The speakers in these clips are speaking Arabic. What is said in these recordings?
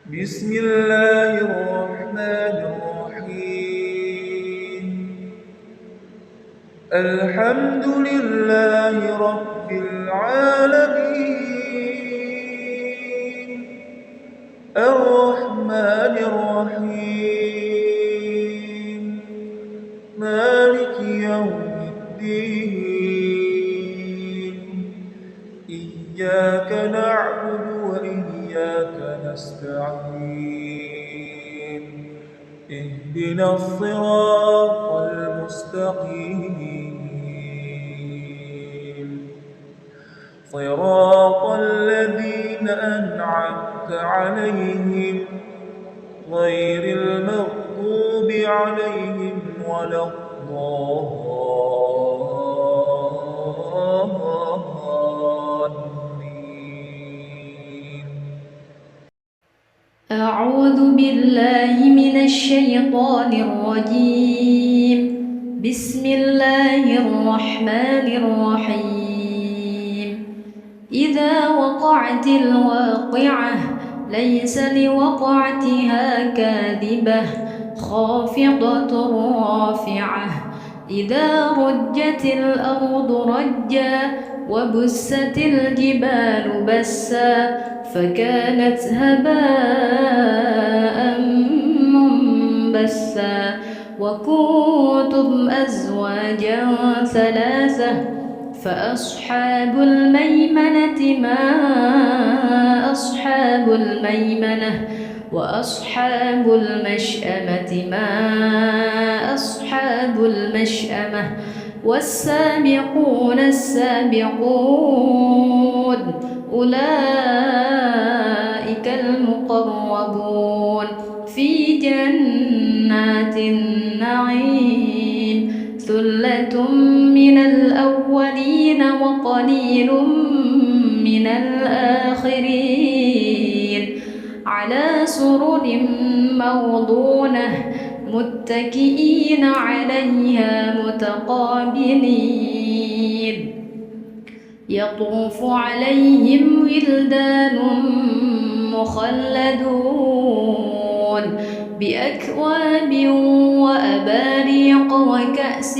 بسم الله الرحمن الرحيم الحمد لله رب العالمين الرحمن الرحيم مالك يوم الدين إياك نعبد وإياك نستعين اهدنا الصراط المستقيم صراط الذين أنعمت عليهم غير المغضوب عليهم ولا الضالين. أعوذ بالله من الشيطان الرجيم. بسم الله الرحمن الرحيم. إذا وقعت الواقعة ليس لوقعتها كاذبة خافضة رافعة. إذا رجت الأرض رجا وبست الجبال بسا فكانت هباء منبثا. وكنتم أزواجا ثلاثة فأصحاب الميمنة ما أصحاب الميمنة وأصحاب المشأمة ما أصحاب المشأمة. والسابقون السابقون أولئك المقربون في جنات النعيم. ثلة من الأولين وقليل من الآخرين. على سرر موضونة متكئين عليها متقابلين. يطوف عليهم ولدان مخلدون بأكواب وأباريق وكأس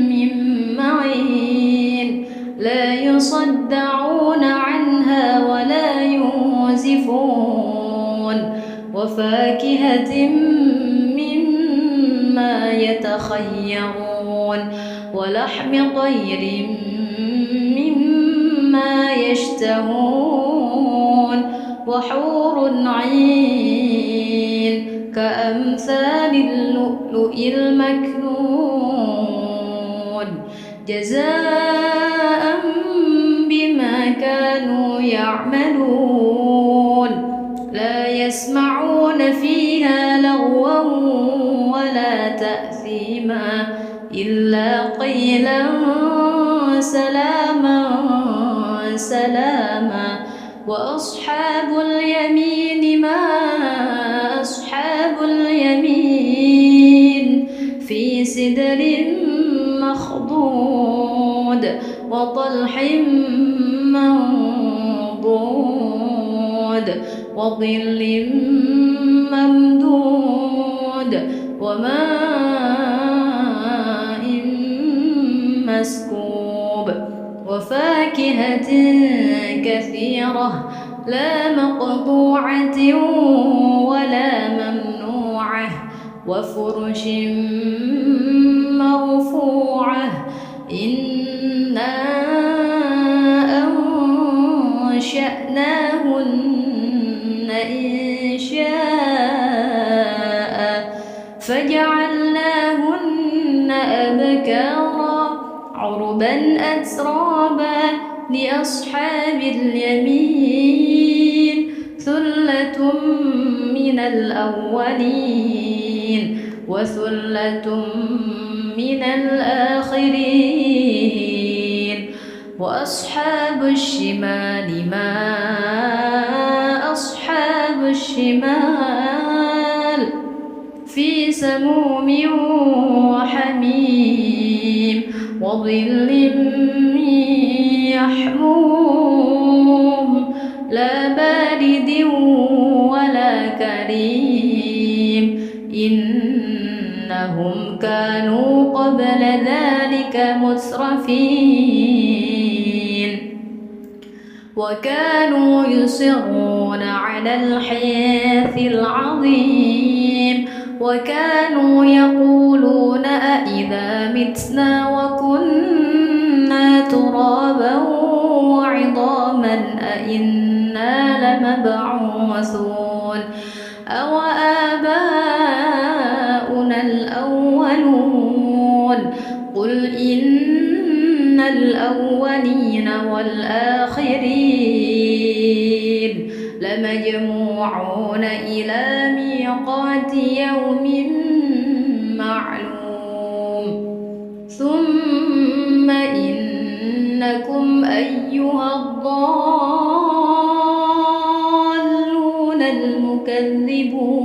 من معين لا يصدعون عنها ولا ينزفون. وفاكهة مما يتخيرون ولحم طير مما يشتهون. وحور عين كأمثال اللؤلؤ المكنون جزاء بما كانوا يعملون. لا يسمعون فيها لغوا ولا تأثيما إلا قيلا سلاما سلاما. وأصحاب اليمين ما أصحاب اليمين في سدر مخضود وطلح منضود وظل ممدود وماء مسكوب. وفاكهة كثيرة لا مقطوعة ولا ممنوعة. وفرش مرفوعة. إنا أنشأناهن إنشاء فجعلناهن أبكارا عربا أترابا لأصحاب اليمين. ثلة من الأولين وثلة من الآخرين. وأصحاب الشمال ما أصحاب الشمال في سموم وحميم وظل يحموم لا بارد ولا قبل ذلك مترفين وكانوا يصرون على الحنث العظيم وكانوا يقولون أإذا متنا وكنا ترابا وعظاما أإنا لمبعوثون أو آباؤنا الأولون قل إن الأولين والآخرين لمجموعون إلى ميقات يوم معلوم ثم إنكم أيها الضالون المكذبون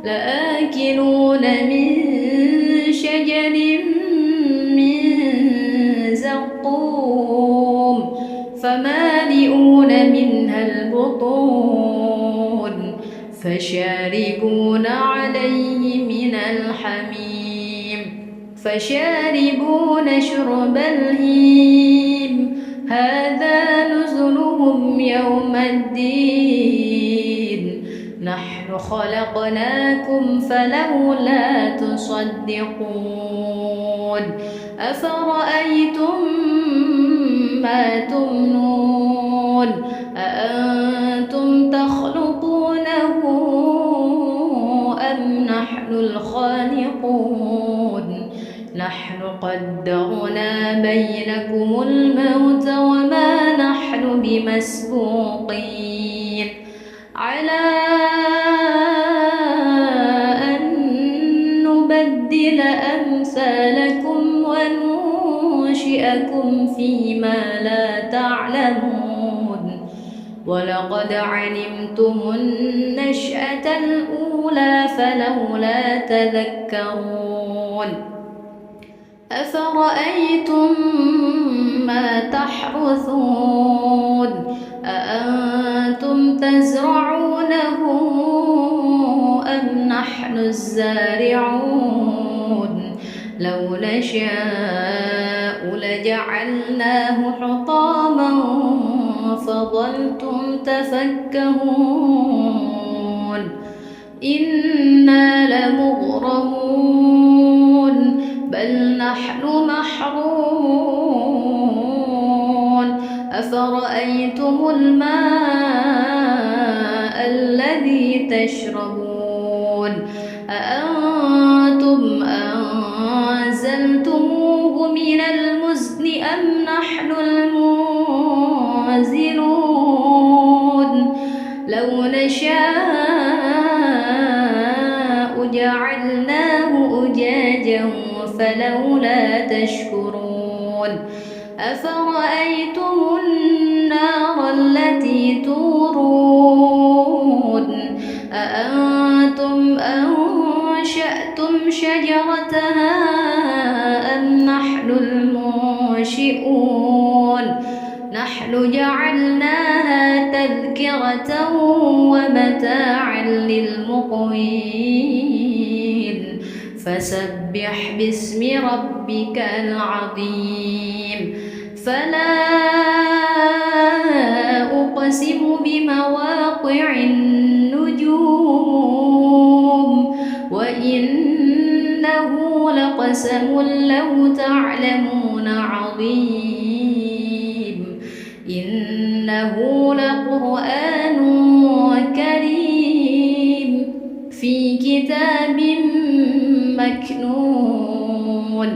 لآكلون من شجر من زقوم فمالئون منها البطون فشاربون عليه من الحميم فشاربون شرب الهيم هذا نزلهم يوم الدين نحن خلقناكم فلولا تصدقون أفرأيتم ما تمنون أأنتم تخلقونه أم نحن الخالقون نحن قدرنا بينكم الموت وما نحن بمسبوقين على أن نبدل أمثالكم وننشئكم فيما لا تعلمون ولقد علمتم النشأة الأولى فلولا تذكرون أفرأيتم ما تحرثون أأنتم تزرعونه أم نحن الزارعون لو نشاء لجعلناه حطاما فظلتم تفكهون إنا لمغرمون بل نحن محرومون أفرأيتم الماء الذي تشربون أأنتم أنزلتموه من المزن أم نحن المنزلون لو نشاء جعلناه أجاجا فلولا تشكرون أفرأيتم النار التي تورون أأنتم أنشأتم شجرتها أم نحن المنشئون نحن جعلناها تذكرة ومتاعا للمقوين فسبح باسم ربك العظيم فلا أقسم بمواقع النجوم وإنه لقسم لو تعلمون عظيم إنه لقرآن كريم في كتاب مكنون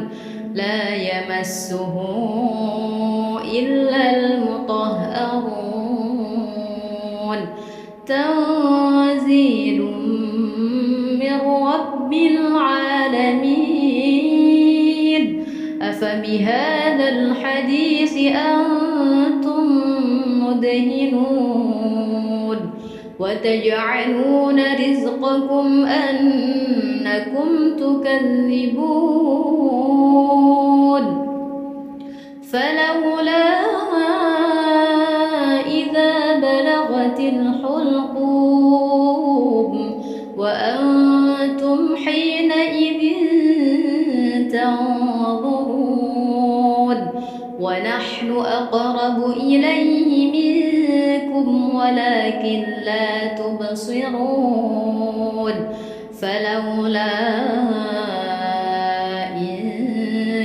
لا يمسه إلا المطهرون تنزيل من رب العالمين أفبهذا الحديث أنتم مدهنون وتجعلون رزقكم أنكم تكذبون فلولا إذا بلغت الحلقوم وأنتم حينئذ تنظرون ونحن أقرب إليه منكم ولكن لا تبصرون فلولا إن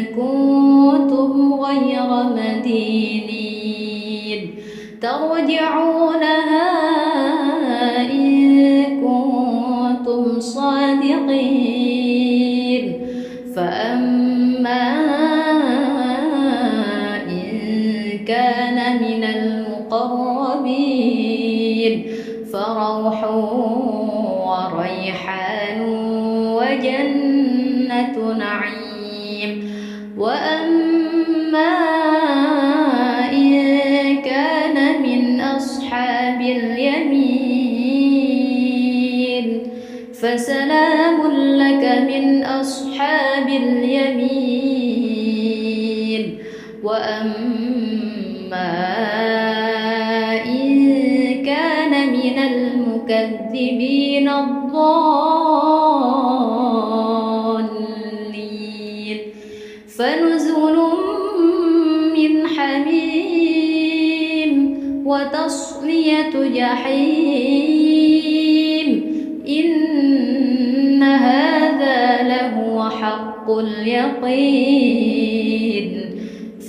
كنتم غير مدينين ترجعونها إن كنتم صادقين فأما إن كان من المقربين فروح وريحان وجنة نعيم وأما إن كان من أصحاب اليمين فسلام لك من أصحاب اليمين وأما إن كان من المكذبين الضالين فنزل من حميم وتصلية جحيم إن هذا لهو حق اليقين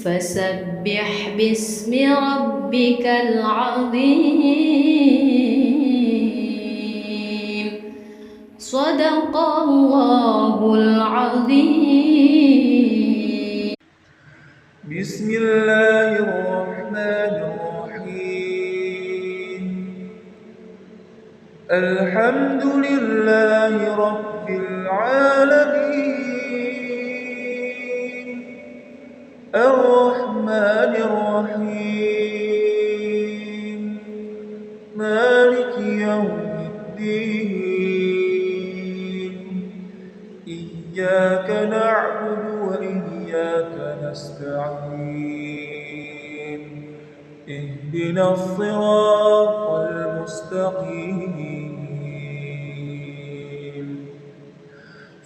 فسبح باسم ربك العظيم صدق الله العظيم. بسم الله الرحمن الرحيم الحمد لله رب العالمين الرحمن الرحيم مالك يوم الدين إياك نعبد وإياك نستعين اهدنا الصراط المستقيم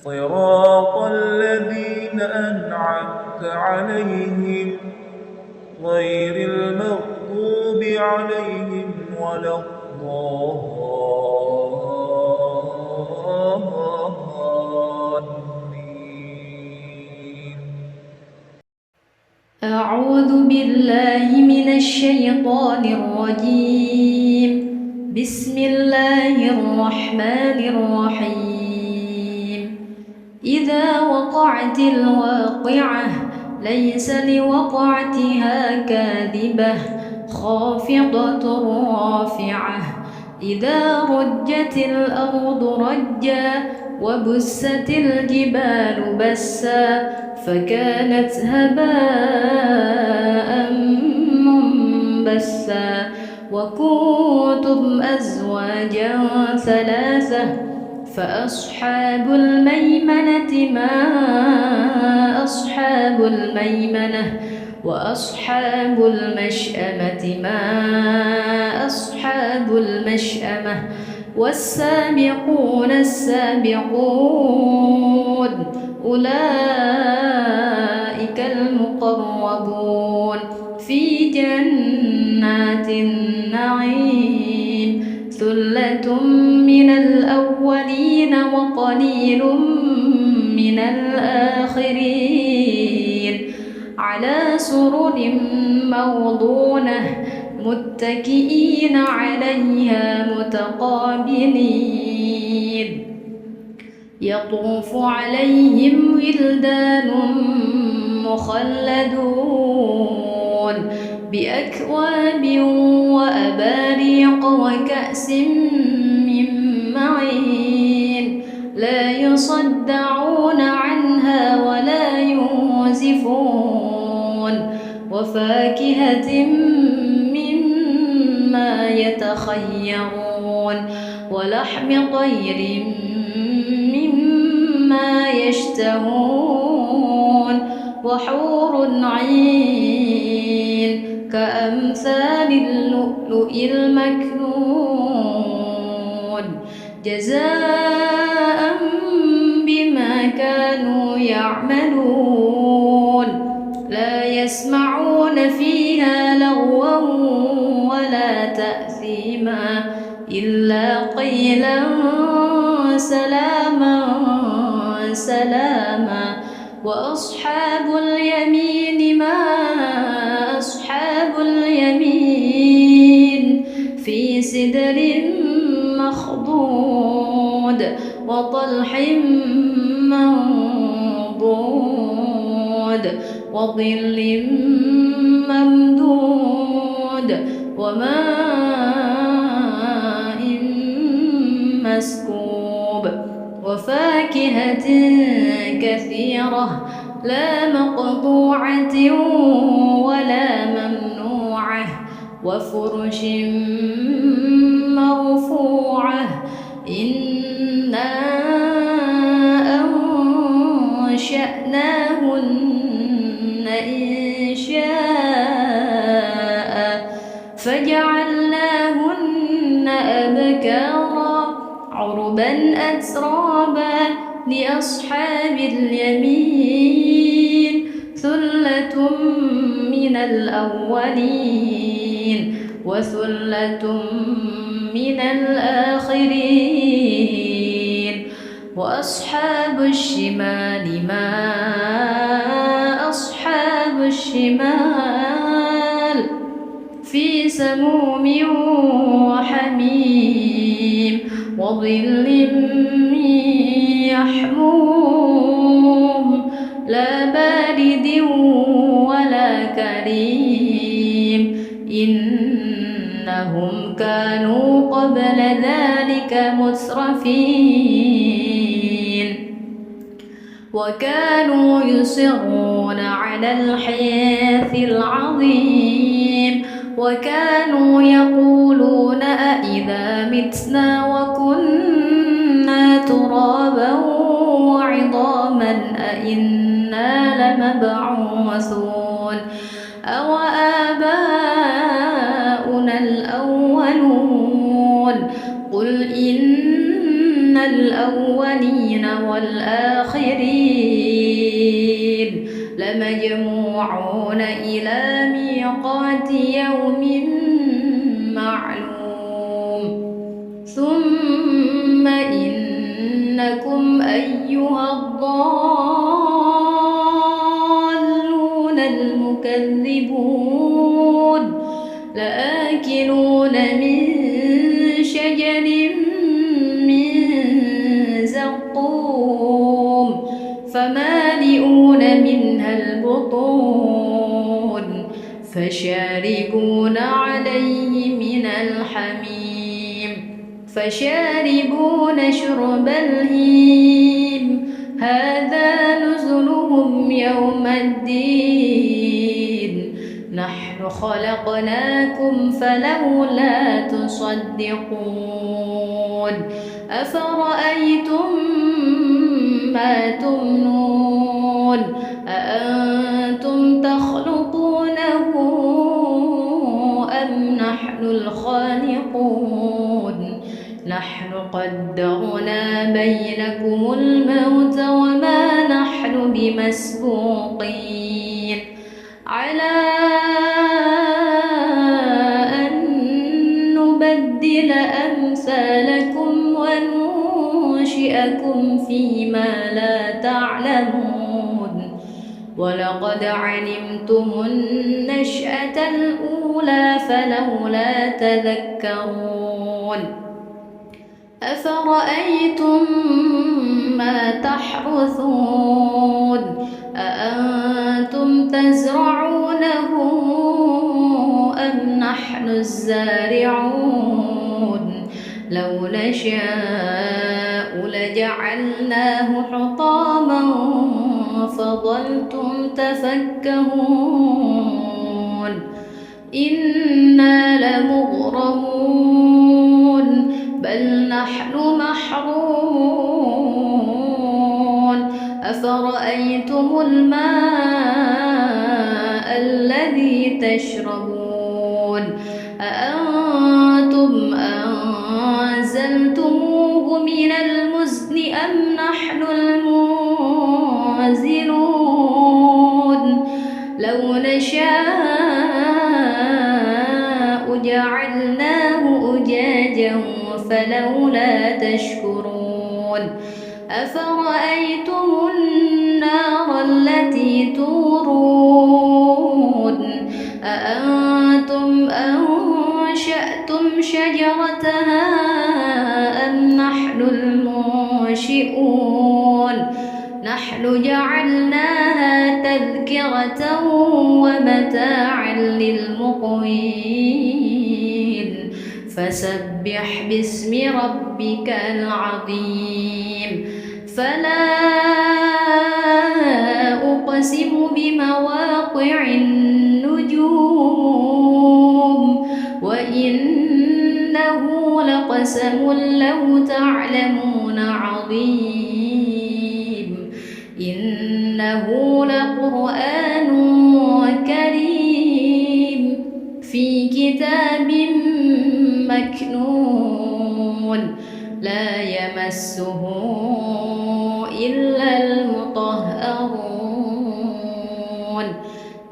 صراط الذين أنعمت عليهم غير المغضوب عليهم ولا الضالين. أعوذ بالله من الشيطان الرجيم بسم الله الرحمن الرحيم إذا وقعت الواقعة ليس لوقعتها كاذبة خافضة رافعة إذا رجت الأرض رجا وبست الجبال بسا فكانت هباء منبثا وكنتم أزواجا ثلاثة فأصحاب الميمنة ما أصحاب الميمنة وأصحاب المشأمة ما أصحاب المشأمة والسابقون السابقون أولئك المقربون في جنات النعيم ثلة من الأولين وقليل من الآخرين على سرر موضونة متكئين عليها متقابلين يطوف عليهم ولدان مخلدون بأكواب وأباريق وكأس من معين لا يصدعون عنها ولا ينزفون وفاكهة مما يتخيرون ولحم طير مما يشتهون وحور عين كأمثال اللؤلؤ المكنون جزاء بما كانوا يعملون يعملون لا يسمعون فيها لغوا ولا تأثيما إلا قيلا سلاما سلاما وأصحاب اليمين ما أصحاب اليمين في سدر مخضود وطلح منضود وظل ممدود وماء مسكوب وفاكهة كثيرة لا مقطوعة ولا ممنوعة وفرش مرفوعة إنا أنشأناهن إنشاء فجعلناهن أبكارا عربا أترابا لأصحاب اليمين ثلة من الأولين وثلة من الآخرين وأصحاب الشمال ما أصحاب الشمال في سموم وحميم وظل يحموم لا بارد ولا كريم إنهم كانوا قبل ذلك مترفين وكانوا يصرون على الحنث العظيم وكانوا يقولون أإذا متنا وكنا ترابا وعظاما أإنا لمبعوثون أو آباؤنا الأولون قل إن الأولين والآخرين لمجموعون إلى ميقات يوم معلوم ثم إنكم أيها الضالون المكذبون لآكلون من شجر من زقوم فمالئون منها البطون فشاربون عليه من الحميم فشاربون شرب الهيم هذا نزلهم يوم الدين نحن خلقناكم فلولا تصدقون أفرأيتم ما تمنون أأنتم تخلقونه أم نحن الخالقون نحن قدرنا بينكم الموت وما نحن بمسبوقين على أن نبدل أمثالكم وننشئكم فيما لا تعلمون ولقد علمتم النشأة الأولى فلولا تذكرون أفرأيتم ما تحرثون أأنتم تزرعونه أم نحن الزارعون لو نشاء لجعلناه حطاما فظلتم تفكهون إنا لمغرمون بل نحن محرومون أفرأيتم الماء الذي تشربون أأنتم أنزلتموه من المزن أم نحن المنزلون نشاء جعلناه أجاجا فلولا تشكرون أفرأيتم النار التي تورون أأنتم أنشأتم شجرتها أم نحن المنشئون نحن جعلناها تذكرة ومتاعا للمقوين فسبح باسم ربك العظيم فلا أقسم بمواقع النجوم وإنه لقسم لو تعلمون عظيم إنه لقرآن كريم في كتاب مكنون لا يمسه إلا المطهرون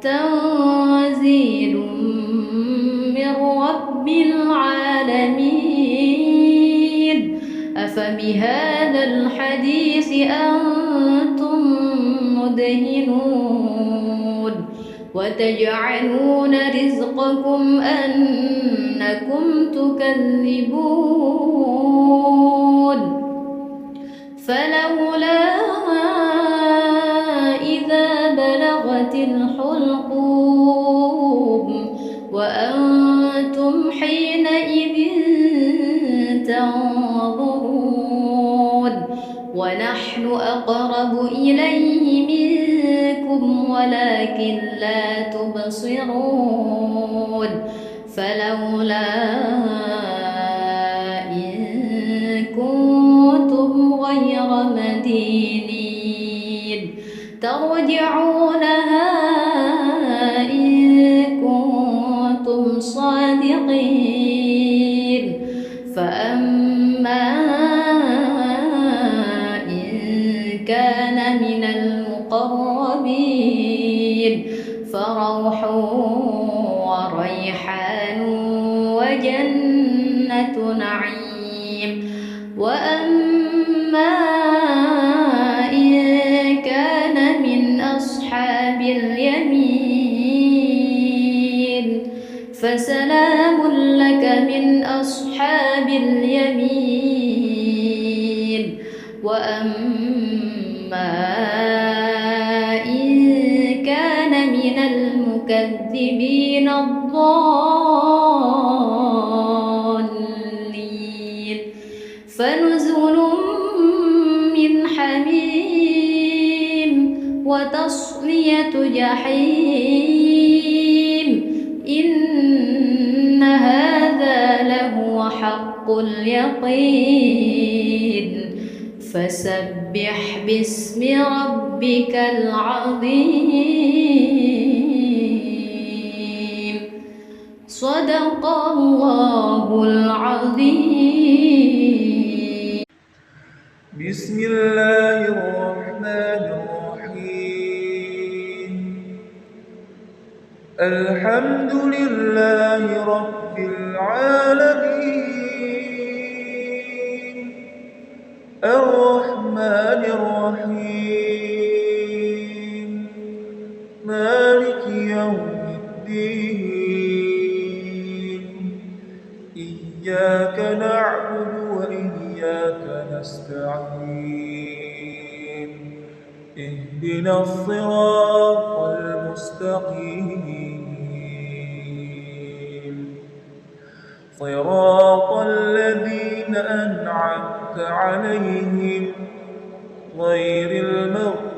تنزيل من رب العالمين أفبهذا الحديث أنتم مدهنون وتجعلون رزقكم أنكم تكذبون فلولا إذا بلغت الحلقوم وأنتم حينئذ تنظرون ونحن أقرب إليه منكم ولكن لا تبصرون فلولا إن كنتم غير مدينين ترجعونها إن كنتم صادقين فأما إن كان من المقربين فروح وريحان وجنة نعيم وأما إن كان من أصحاب اليمين فسلام لك من أصحاب اليمين وأما إن كان من المكذبين الضالين فنزل من حميم وتصلية جحيم إن هذا لهو حق اليقين فسبح باسم ربك العظيم صدق الله العظيم بسم الله الرحمن الرحيم الحمد لله رب العالمين الرحمن الرحيم مالك يوم الدين إياك نعبد وإياك نستعين اهدنا الصراط المستقيم صراط الذين أنعمت عليهم غير المغضوب